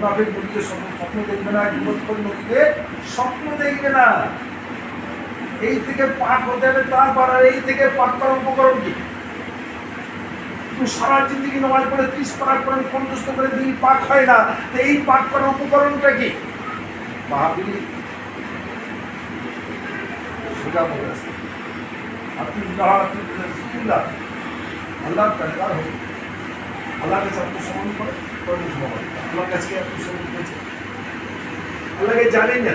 মুনাফিক নবীকে স্বপ্ন দেখবে না, বিপদকর নবীকে স্বপ্ন দেখবে না। এই থেকে পাক হতে হবে, তারপর আর এই থেকে পাক করার উপকরণ কি? তুই সারা জিন্দগি নামাজ পড়ে 30 পারা কোরআন কণ্ঠস্থ করে দিন, পাক হয় না। তো এই পাক করার উপকরণটা কি? ভাবি সোজা বলে আসছে, আপনি আল্লাহ প্যান্ডার হবে, আল্লাহ কাছে আত্মসমর্পণ করে আল্লাহ কাছে আত্মসমর্পণ করেছে। আল্লাহকে জানেন না,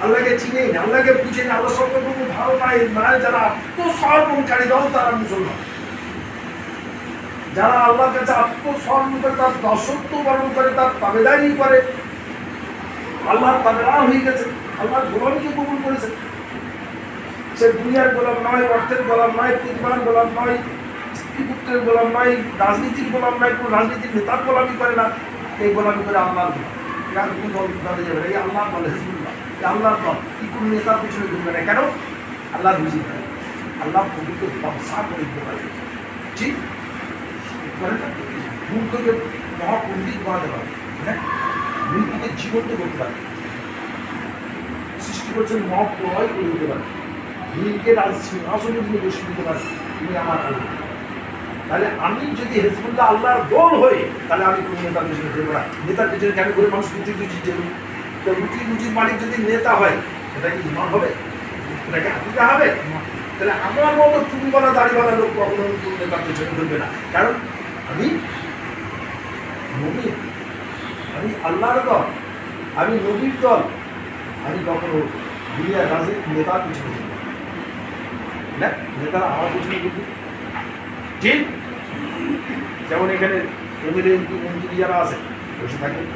আল্লাহকে চিনেই না, আল্লাহকে বুঝে না, আল্লাহ সম্পর্কে কোনো ধারণাই নাই। যারা আত্মসমর্পণকারী দল তারা মুসলমান। যারা আল্লাহর কাছে আত্মসমর্পণ করে, তার দাসত্ব পালন করে, তার তাবেদারি করে, আল্লাহর তাবেদা হয়ে গেছে, আল্লাহর গোলামীকে কবুল করেছে। সে দুনিয়ার গোলাম নয়, অর্থের গোলাম নয়, প্রতিভার গোলাম নয়, স্ত্রীপুত্রের গোলাম নয়, রাজনীতির গোলাম নয়, কোনো রাজনীতির নেতার গোলামি করে না। এই গোলামি করে আল্লাহর গোলাম। এরা কোন দল দলে যাবে না, এই আল্লাহর দল, হিজবুল্লাহ, এই আল্লাহর দল। কি কোনো নেতার পিছনে ঘুরবে না, কেন? আল্লাহর রুজি করে, আল্লাহ পবিত্র ব্যবসা করে দিতে পারে। ঠিক করে না? মূর্খকে মহাপণ্ডিত বানাতে পারে, হ্যাঁ, মৃত্যুকে জীবন্ত করতে পারে, সৃষ্টি করছেন মহাপ্রলয় করে দিতে পারে, নীলকে সিংহাসনে দিয়ে বসে দিতে পারে। তুমি আমার আল্লাহ। তাহলে আমি যদি হিজবুল্লাহ আল্লাহর দল হয়ে, তাহলে আমি কোনো নেতার পিছনে দেবো না। নেতার পিছনে কেন করে মানুষ রুটি রুটির মালিক যদি নেতা হয়, সেটা কি ইমান হবে? এটাকে আকিদা হবে? তাহলে আমার মতো চুলওয়ালা দাড়িওয়ালা লোক কখনো কোনো নেতার পিছনে ধরবে না। কারণ আমি নবী, আমি আল্লাহর দল, আমি নবীর দল। আমি কখনো দুনিয়ার রাজনীতি নেতার পিছনে ধরবো না। নেতারা আমার পিছনে কিন্তু ঠিক যেমন এখানে এমএলএ মন্ত্রী যারা আছে বসে থাকে,